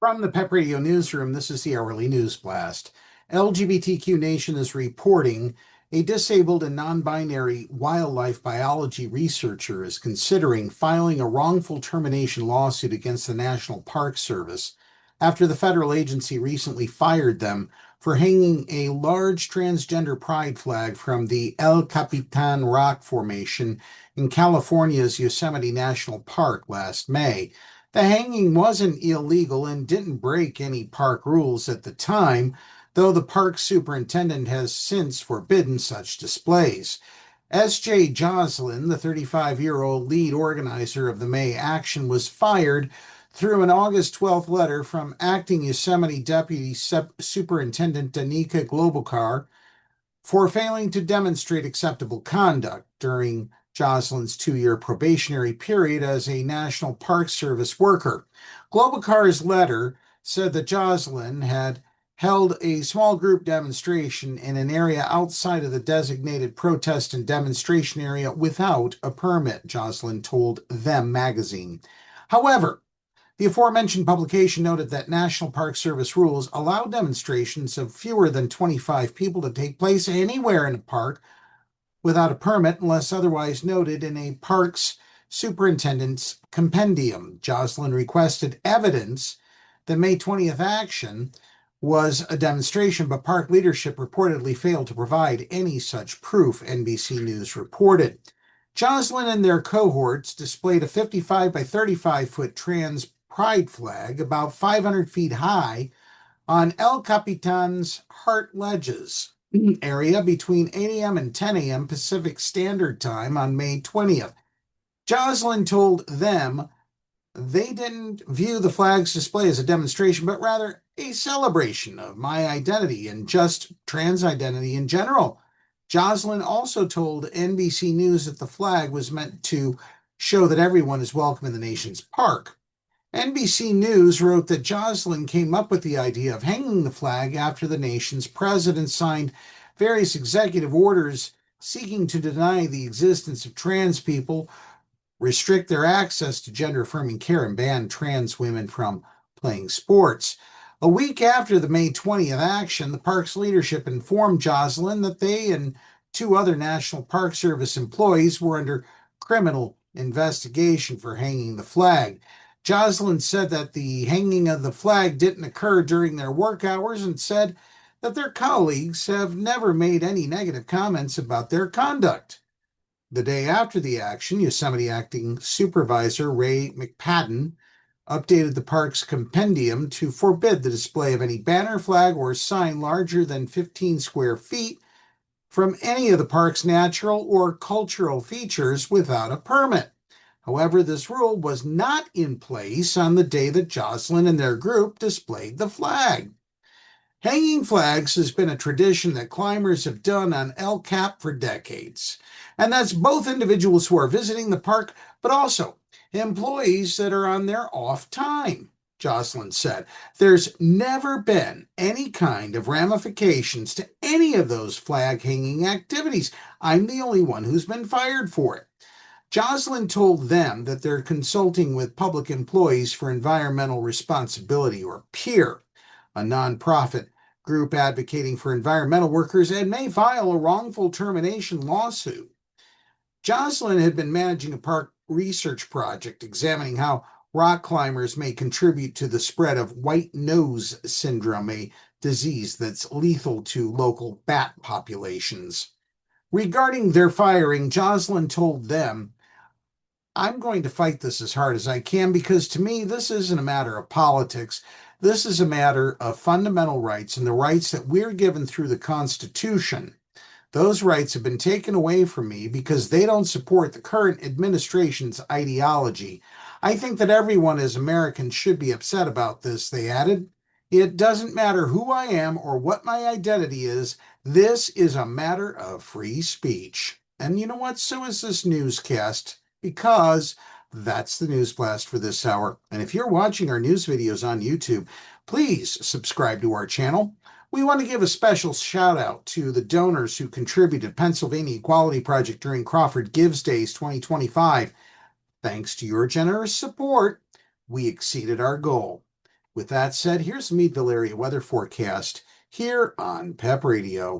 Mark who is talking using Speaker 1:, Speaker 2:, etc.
Speaker 1: From the PEP Radio Newsroom, this is the Hourly News Blast. LGBTQ Nation is reporting a disabled and non-binary wildlife biology researcher is considering filing a wrongful termination lawsuit against the National Park Service after the federal agency recently fired them for hanging a large transgender pride flag from the El Capitan rock formation in California's Yosemite National Park last May. The hanging wasn't illegal and didn't break any park rules at the time, though the park superintendent has since forbidden such displays. S.J. Joslin, the 35-year-old lead organizer of the May action, was fired through an August 12th letter from acting Yosemite Deputy Superintendent Danica Globokar for failing to demonstrate acceptable conduct during Joslin's 2-year probationary period as a National Park Service worker. Globokar's letter said that Joslin had held a small group demonstration in an area outside of the designated protest and demonstration area without a permit, Joslin told Them magazine. However, the aforementioned publication noted that National Park Service rules allow demonstrations of fewer than 25 people to take place anywhere in a park without a permit unless otherwise noted in a park's superintendent's compendium. Joslin requested evidence that May 20th action was a demonstration, but park leadership reportedly failed to provide any such proof, NBC News reported. Joslin and their cohorts displayed a 55 by 35-foot trans pride flag about 500 feet high on El Capitan's Heart Ledges area between 8 a.m. and 10 a.m. Pacific Standard Time on May 20th. Joslin told Them they didn't view the flag's display as a demonstration, but rather a celebration of my identity and just trans identity in general. Joslin also told NBC News that the flag was meant to show that everyone is welcome in the nation's park. NBC News wrote that Joslin came up with the idea of hanging the flag after the nation's president signed various executive orders seeking to deny the existence of trans people, restrict their access to gender-affirming care, and ban trans women from playing sports. A week after the May 20th action, the park's leadership informed Joslin that they and 2 other National Park Service employees were under criminal investigation for hanging the flag. Joslin said that the hanging of the flag didn't occur during their work hours and said that their colleagues have never made any negative comments about their conduct. The day after the action, Yosemite Acting Supervisor Ray McPadden updated the park's compendium to forbid the display of any banner, flag, or sign larger than 15 square feet from any of the park's natural or cultural features without a permit. However, this rule was not in place on the day that Joslin and their group displayed the flag. Hanging flags has been a tradition that climbers have done on El Cap for decades. And that's both individuals who are visiting the park, but also employees that are on their off time, Joslin said. There's never been any kind of ramifications to any of those flag hanging activities. I'm the only one who's been fired for it. Joslin told Them that they're consulting with Public Employees for Environmental Responsibility, or PEER, a nonprofit group advocating for environmental workers, and may file a wrongful termination lawsuit. Joslin had been managing a park research project examining how rock climbers may contribute to the spread of white nose syndrome, a disease that's lethal to local bat populations. Regarding their firing, Joslin told Them, I'm going to fight this as hard as I can because to me, this isn't a matter of politics. This is a matter of fundamental rights and the rights that we're given through the Constitution. Those rights have been taken away from me because they don't support the current administration's ideology. I think that everyone as Americans should be upset about this, they added. It doesn't matter who I am or what my identity is. This is a matter of free speech. And you know what? So is this newscast, because that's the News Blast for this hour. And if you're watching our news videos on YouTube, please subscribe to our channel. We want to give a special shout out to the donors who contributed Pennsylvania Equality Project during Crawford Gives Days 2025. Thanks to your generous support, we exceeded our goal. With that said, here's the Meadville area weather forecast here on PEP Radio.